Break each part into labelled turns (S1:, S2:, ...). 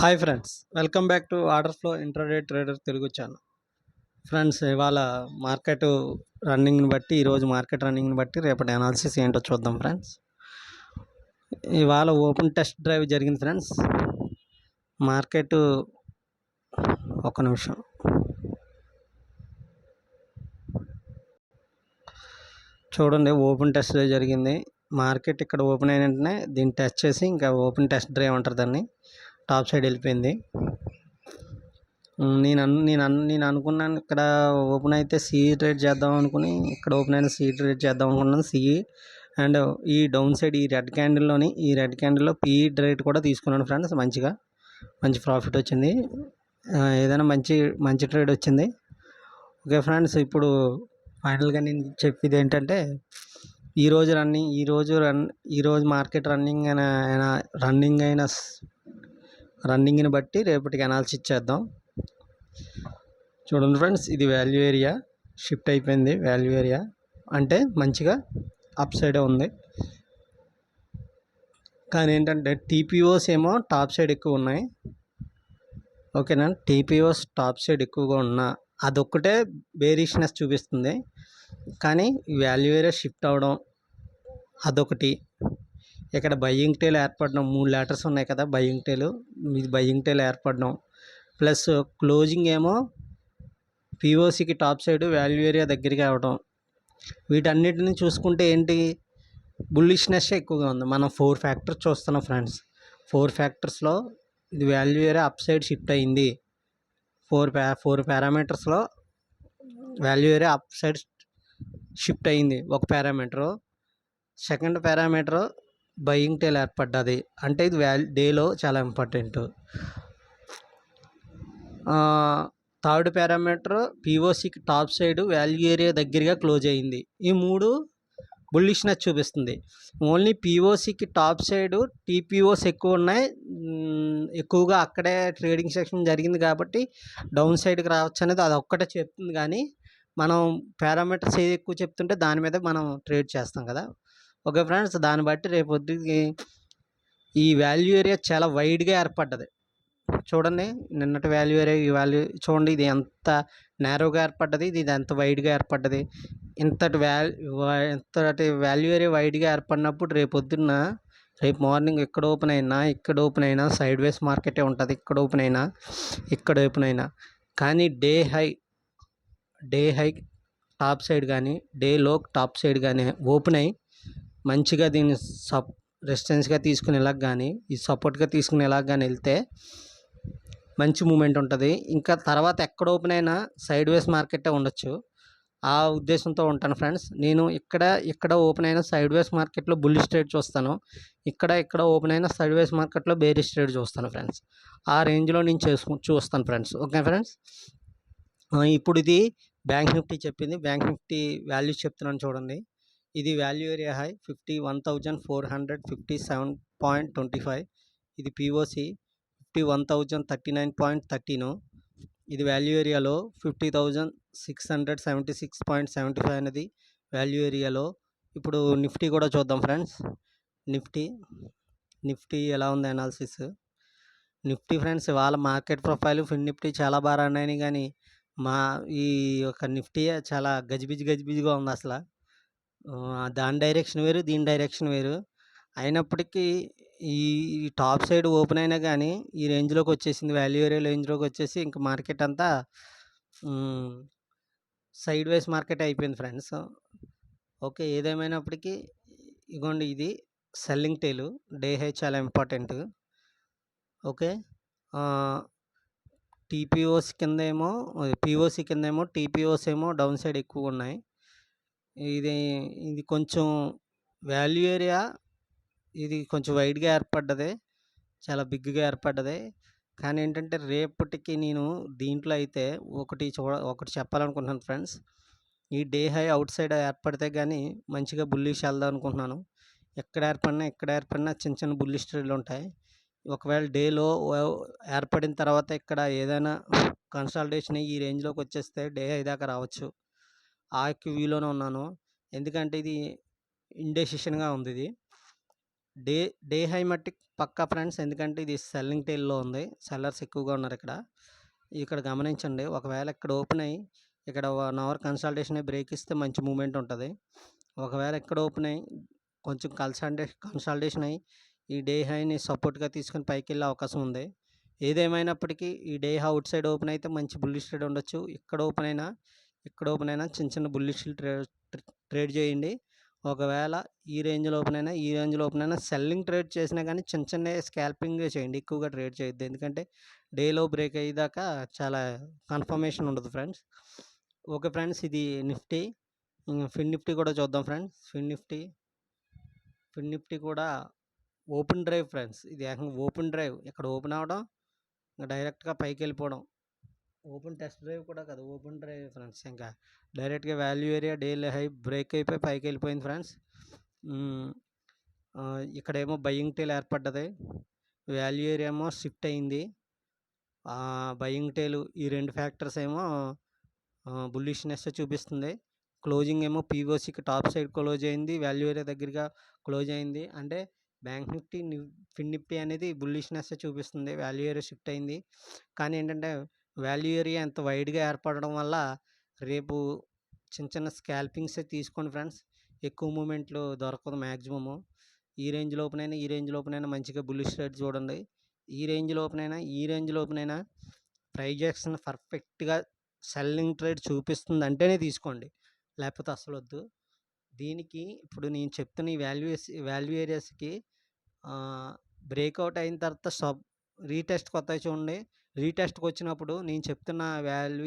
S1: Hi friends, welcome back to order flow intraday trader Telugu channel. Friends, ఇవాళ market రన్నింగ్ని బట్టి, ఈరోజు market రన్నింగ్ని బట్టి రేపటి అనాలిసిస్ ఏంటో చూద్దాం ఫ్రెండ్స్. ఇవాళ ఓపెన్ టెస్ట్ డ్రైవ్ జరిగింది ఫ్రెండ్స్. మార్కెట్ ఒక నిమిషం చూడండి, ఓపెన్ టెస్ట్ డ్రైవ్ జరిగింది. మార్కెట్ ఇక్కడ ఓపెన్ అయిన వెంటనే దీన్ని టెస్ట్ చేసి ఇంకా ఓపెన్ టెస్ట్ డ్రైవ్ అంటారు దాన్ని, టాప్ సైడ్ వెళ్ళిపోయింది. నేను అనుకున్నాను ఇక్కడ ఓపెన్ అయితే సిఈ ట్రేడ్ చేద్దాం అనుకుని, ఇక్కడ ఓపెన్ అయిన సిఈ ట్రేడ్ చేద్దాం అనుకున్నాను. సిఈ అండ్ ఈ డౌన్ సైడ్ ఈ రెడ్ క్యాండిల్లో పిఈ రేట్ కూడా తీసుకున్నాను ఫ్రెండ్స్. మంచి ప్రాఫిట్ వచ్చింది. ఏదైనా మంచి ట్రేడ్ వచ్చింది. ఓకే ఫ్రెండ్స్, ఇప్పుడు ఫైనల్గా నేను చెప్పేది ఏంటంటే, ఈరోజు మార్కెట్ రన్నింగ్ని బట్టి రేపటికి అనాలిసిస్ చేద్దాం. చూడండి ఫ్రెండ్స్, ఇది వాల్యూ ఏరియా షిఫ్ట్ అయిపోయింది. వాల్యూ ఏరియా అంటే మంచిగా అప్ సైడే ఉంది. కానీ ఏంటంటే టీపీఓస్ ఏమో టాప్ సైడ్ ఎక్కువ ఉన్నాయి. ఓకేనా, టీపీఓస్ టాప్ సైడ్ ఎక్కువగా ఉన్నా అదొక్కటే బేరిష్నెస్ చూపిస్తుంది. కానీ వాల్యూ ఏరియా షిఫ్ట్ అవ్వడం అదొకటి. ఇక్కడ బయ్యింగ్ టేల్ ఏర్పడడం, 3 లెటర్స్ ఉన్నాయి కదా బయ్యింగ్ టేల్ ఏర్పడడం, ప్లస్ క్లోజింగ్ ఏమో పిఓసికి టాప్ సైడ్ వాల్యూ ఏరియా దగ్గరికి అవ్వడం. వీటన్నిటిని చూసుకుంటే ఏంటి, బుల్లిష్నెస్ ఎక్కువగా ఉంది. మనం 4 ఫ్యాక్టర్స్ చూస్తున్నాం ఫ్రెండ్స్. 4 ఫ్యాక్టర్స్లో ఇది value area up side shift అయింది. 4 పారామీటర్స్లో value area up side shift అయింది. ఒక parameter. Second parameter buying tail ఏర్పడ్డది. అంటే ఇది డేలో చాలా ఇంపార్టెంట్. థర్డ్ పారామీటర్ పిఓసికి టాప్ సైడ్ వాల్యూ ఏరియా దగ్గరగా క్లోజ్ అయ్యింది. ఈ 3 బుల్లిష్నెస్ చూపిస్తుంది. ఓన్లీ పిఓసికి టాప్ సైడ్ టీపీఓస్ ఎక్కువ ఉన్నాయి. ఎక్కువగా అక్కడే ట్రేడింగ్ సెక్షన్ జరిగింది కాబట్టి డౌన్ సైడ్కి రావచ్చు అనేది అది ఒక్కటే చెప్తుంది. కానీ మనం పారామీటర్స్ ఏది ఎక్కువ చెప్తుంటే దాని మీద మనం ట్రేడ్ చేస్తాం కదా. ఓకే ఫ్రెండ్స్, దాన్ని బట్టి రేపొద్దుకి ఈ వాల్యూ ఏరియా చాలా వైడ్గా ఏర్పడ్డది. చూడండి, నిన్నటి వాల్యూ ఏరియా ఈ వాల్యూ చూడండి, ఇది ఎంత నేరోగా ఏర్పడ్డది, ఇది ఎంత వైడ్గా ఏర్పడ్డది. ఇంతటి వాల్యూ ఏరియా వైడ్గా ఏర్పడినప్పుడు రేపు మార్నింగ్ ఇక్కడ ఓపెన్ అయినా సైడ్ వేస్ మార్కెటే ఉంటుంది. ఇక్కడ ఓపెన్ అయినా కానీ డే హై టాప్ సైడ్ కానీ డే లో టాప్ సైడ్ కానీ ఓపెన్ అయ్యి మంచిగా దీన్ని రెసిస్టెన్స్గా తీసుకుని ఇలాగ కానీ ఈ సపోర్ట్గా తీసుకుని ఇలాగ కానీ వెళ్తే మంచి మూమెంట్ ఉంటుంది. ఇంకా తర్వాత ఎక్కడ ఓపెన్ అయినా సైడ్ వేస్ మార్కెటే ఉండొచ్చు. ఆ ఉద్దేశంతో ఉంటాను ఫ్రెండ్స్. నేను ఇక్కడ ఓపెన్ అయిన సైడ్ వేస్ మార్కెట్లో బుల్లిష్ ట్రేడ్ చూస్తాను. ఇక్కడ ఓపెన్ అయిన సైడ్ వేస్ మార్కెట్లో బేరిష్ ట్రేడ్ చూస్తాను ఫ్రెండ్స్. ఆ రేంజ్లో నేను చూస్తాను ఫ్రెండ్స్. ఓకే ఫ్రెండ్స్, ఇప్పుడు ఇది బ్యాంక్ నిఫ్టీ చెప్పింది. బ్యాంక్ నిఫ్టీ వాల్యూస్ చెప్తున్నాను చూడండి. ఇది వాల్యూ ఏరియా హై 51,457.25. ఇది పిఓసి 51,039.13. ఇది వాల్యూ ఏరియాలో 50,676.75 అనేది వాల్యూ ఏరియాలో. ఇప్పుడు నిఫ్టీ కూడా చూద్దాం ఫ్రెండ్స్. నిఫ్టీ ఎలా ఉంది అనాలిసిస్. నిఫ్టీ ఫ్రెండ్స్, వాళ్ళ మార్కెట్ ప్రొఫైల్ ఫిన్ నిఫ్టీ చాలా బాగా రన్ అయినాయి. కానీ ఈ యొక్క నిఫ్టీ చాలా గజిబిజిగా ఉంది అసలు. దాని డైరెక్షన్ వేరు, దీని డైరెక్షన్ వేరు. అయినప్పటికీ ఈ టాప్ సైడ్ ఓపెన్ అయినా కానీ ఈ రేంజ్లోకి వచ్చేసింది. వాల్యూ ఏరియా రేంజ్లోకి వచ్చేసి ఇంకా మార్కెట్ అంతా సైడ్ వేస్ మార్కెట్ అయిపోయింది ఫ్రెండ్స్. ఓకే, ఏదేమైనప్పటికీ ఇగోండి, ఇది సెల్లింగ్ టేలు. డే హై చాలా ఇంపార్టెంట్. ఓకే, పిఓసి కింద ఏమో టీపీఓస్ ఏమో డౌన్ సైడ్ ఎక్కువ ఉన్నాయి. ఇది కొంచెం వాల్యూ ఏరియా ఇది కొంచెం వైడ్గా ఏర్పడ్డది, చాలా బిగ్గా ఏర్పడ్డది. కానీ ఏంటంటే రేపటికి నేను దీంట్లో అయితే ఒకటి చెప్పాలనుకుంటున్నాను ఫ్రెండ్స్. ఈ డే హై అవుట్ సైడ్ ఏర్పడితే కానీ మంచిగా బుల్లిష్ వెళ్దాం అనుకుంటున్నాను. ఎక్కడ ఏర్పడినా చిన్న బుల్లిష్ ట్రేడ్లు ఉంటాయి. ఒకవేళ డేలో ఏర్పడిన తర్వాత ఇక్కడ ఏదైనా కన్సాలిడేషన్ ఈ రేంజ్లోకి వచ్చేస్తే డే హై దాకా రావచ్చు. ఆ వ్యూలోనే ఉన్నాను. ఎందుకంటే ఇది ఇండెసిషన్గా ఉంది. ఇది డే డే హై మట్టికి పక్కా ఫ్రెండ్స్. ఎందుకంటే ఇది సెల్లింగ్ టైల్‌లో ఉంది. సెల్లర్స్ ఎక్కువగా ఉన్నారిక్కడ. ఇక్కడ గమనించండి. ఒకవేళ ఇక్కడ ఓపెన్ అయ్యి ఇక్కడ 1 అవర్ కన్సల్టేషన్ అయ్యి బ్రేక్ ఇస్తే మంచి మూవ్‌మెంట్ ఉంటది. ఒకవేళ ఇక్కడ ఓపెన్ అయ్యి కొంచెం కన్సల్టేషన్ అయ్యి ఈ డే హైని సపోర్ట్‌గా తీసుకొని పైకెళ్ళే అవకాశం ఉంది. ఏదేమైనప్పటికీ ఈ డే ఔట్ సైడ్ ఓపెన్ అయితే మంచి బుల్లిష్ ట్రేడ్ ఉండొచ్చు. ఇక్కడ ఓపెన్ అయినా చిన్న చిన్న బుల్లిష్ ట్రేడ్ చేయండి. ఒకవేళ ఈ రేంజ్‌లో ఓపెన్ అయినా సెల్లింగ్ ట్రేడ్ చేసినా కానీ చిన్న చిన్నయి స్కాల్పింగే చేయండి. ఎక్కువగా ట్రేడ్ చేయొద్దు. ఎందుకంటే డేలో బ్రేక్ అయ్యేదాకా చాలా కన్ఫర్మేషన్ ఉండదు ఫ్రెండ్స్. ఓకే ఫ్రెండ్స్, ఇది నిఫ్టీ. ఫిన్ నిఫ్టీ కూడా చూద్దాం ఫ్రెండ్స్. ఫిన్ నిఫ్టీ కూడా ఓపెన్ డ్రైవ్ ఫ్రెండ్స్. ఇది ఏకంగా ఓపెన్ డ్రైవ్. ఇక్కడ ఓపెన్ అవ్వడం, డైరెక్ట్‌గా పైకెళ్ళిపోవడం. ఓపెన్ టెస్ట్ డ్రైవ్ కూడా కాదు, ఓపెన్ డ్రైవ్ ఫ్రెండ్స్. ఇంకా డైరెక్ట్‌గా value area daily high break అయిపోయి పైకెళ్ళిపోయింది ఫ్రెండ్స్. ఇక్కడేమో బయింగ్ టేల్ ఏర్పడ్డది. వాల్యూ ఏరియా ఏమో షిఫ్ట్ అయింది. బయింగ్ టేల్ ఈ 2 ఫ్యాక్టర్స్ ఏమో బుల్లిష్‌నెస్ చూపిస్తుంది. క్లోజింగ్ ఏమో పీఓసీకి టాప్ సైడ్ క్లోజ్ అయింది. వాల్యూ ఏరియా దగ్గరగా క్లోజ్ అయింది. అంటే బ్యాంక్ నిఫ్టీ, ఫిన్ నిఫ్టీ అనేది బుల్లిష్‌నెస్ చూపిస్తుంది. వాల్యూ ఏరియా షిఫ్ట్ అయింది. కానీ ఏంటంటే వాల్యూ ఏరియా ఎంత వైడ్‌గా ఏర్పడడం వల్ల రేపు చిన్న చిన్న స్కాల్పింగ్సే తీసుకోండి ఫ్రెండ్స్. ఎక్కువ మూవ్‌మెంట్లు దొరకదు మ్యాక్సిమము. ఈ రేంజ్‌లో ఓపెన్ అయినా మంచిగా బుల్లిష్ ట్రేడ్ చూడండి. ఈ రేంజ్‌లో ఓపెన్ అయినా ప్రైస్ యాక్షన్ పర్ఫెక్ట్‌గా సెల్లింగ్ ట్రేడ్ చూపిస్తుంది అంటేనే తీసుకోండి. లేకపోతే అస్సలొద్దు. దీనికి ఇప్పుడు నేను చెప్తున్న ఈ వాల్యూ ఏరియాస్‌కి బ్రేక్అవుట్ అయిన తర్వాత రీటెస్ట్‌కి వస్తాయి చూడండి. రీటెస్ట్‌కి వచ్చినప్పుడు నేను చెప్తున్న వాల్యూ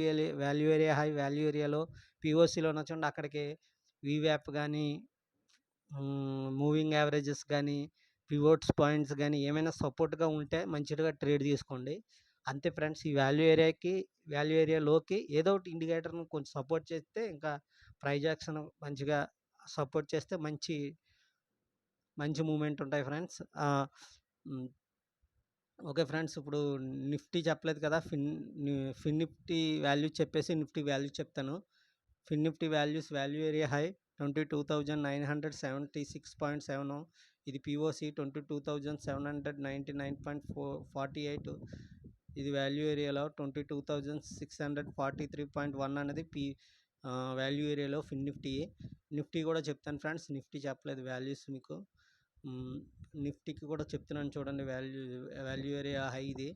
S1: ఏరియా హై, వాల్యూ ఏరియాలో పీఓసీలో ఉన్న చూడండి, అక్కడికి వీవ్యాప్ గానీ, మూవింగ్ యావరేజెస్ గానీ, పివోట్స్ పాయింట్స్ గానీ ఏమైనా సపోర్ట్‌గా ఉంటే మంచిగా ట్రేడ్ తీసుకోండి. అంతే ఫ్రెండ్స్. ఈ వాల్యూ ఏరియాలోకి ఏదో ఒకటి ఇండికేటర్‌ని కొంచెం సపోర్ట్ చేస్తే ఇంకా ప్రైస్ యాక్షన్ మంచిగా సపోర్ట్ చేస్తే మంచి మూవ్‌మెంట్ ఉంటాయి ఫ్రెండ్స్. ఓకే ఫ్రెండ్స్, ఇప్పుడు నిఫ్టీ చెప్పలేదు కదా! ఫిన్ నిఫ్టీ వాల్యూ చెప్పేసి నిఫ్టీ వాల్యూ చెప్తాను. ఫిన్ నిఫ్టీ వాల్యూ ఏరియా హై 22,976.7. ఇది పీఓసీ 22,799.48. ఇది వాల్యూ ఏరియాలో 22,643.1 అనేది వాల్యూ ఏరియాలో ఫిన్ నిఫ్టీ కూడా చెప్తాను ఫ్రెండ్స్. నిఫ్టీ చెప్పలేదు వాల్యూస్ మీకు. నిఫ్టీకి కూడా చెప్తున్నాను చూడండి. వాల్యూ ఏరియా హై ఇది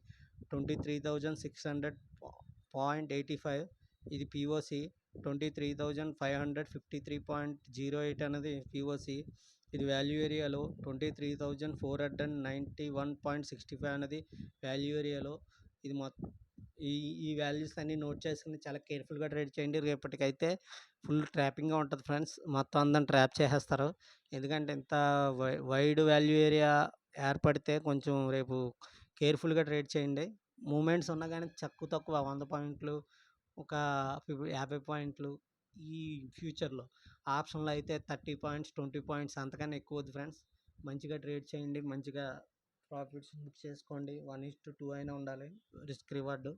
S1: 23,600.85. ఇది పీఓసీ 23,553.08 అనేది పీఓసీ. ఇది వాల్యూ ఏరియాలో 23,491.65 అనేది వాల్యూ ఏరియాలో. ఇది ఈ వాల్యూస్ అన్నీ నోట్ చేసుకుని చాలా కేర్ఫుల్గా ట్రేడ్ చేయండి. రేపటికైతే ఫుల్ ట్రాపింగ్గా ఉంటుంది ఫ్రెండ్స్. మొత్తం అందరిని ట్రాప్ చేసేస్తారు. ఎందుకంటే ఇంత వైడ్ వాల్యూ ఏరియా ఏర్పడితే కొంచెం రేపు కేర్ఫుల్గా ట్రేడ్ చేయండి. మూమెంట్స్ ఉన్నా కానీ తక్కువ 100 పాయింట్లు, ఒక 50 పాయింట్లు. ఈ ఫ్యూచర్లో ఆప్షన్లో అయితే 30 పాయింట్స్, 20 పాయింట్స్, అంతకన్నా ఎక్కువ వద్దు ఫ్రెండ్స్. మంచిగా ట్రేడ్ చేయండి. మంచిగా ప్రాఫిట్స్ బుక్ చేసుకోండి. 1:2 అయినా ఉండాలి రిస్క్ రివార్డు.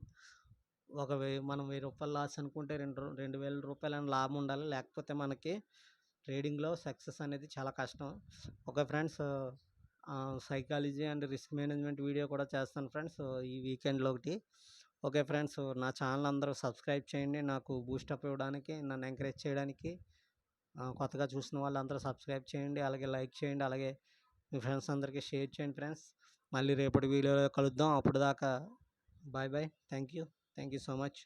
S1: మనం ₹1000 లాస్ అనుకుంటే 2,000 రూపాయలని లాభం ఉండాలి. లేకపోతే మనకి ట్రేడింగ్లో సక్సెస్ అనేది చాలా కష్టం. Okay friends, psychology and risk management video కూడా చేస్తాను ఫ్రెండ్స్ ఈ వీకెండ్లో ఒకటి. ఓకే ఫ్రెండ్స్, నా ఛానల్ అందరూ సబ్స్క్రైబ్ చేయండి. నాకు బూస్టప్ ఇవ్వడానికి, నన్ను ఎంకరేజ్ చేయడానికి. కొత్తగా చూసిన వాళ్ళందరూ సబ్స్క్రైబ్ చేయండి. అలాగే లైక్ చేయండి. అలాగే మీ ఫ్రెండ్స్ అందరికీ షేర్ చేయండి ఫ్రెండ్స్. మళ్ళీ రేపటి వీడియోలో కలుద్దాం. అప్పుడు దాకా bye. Thank you so much.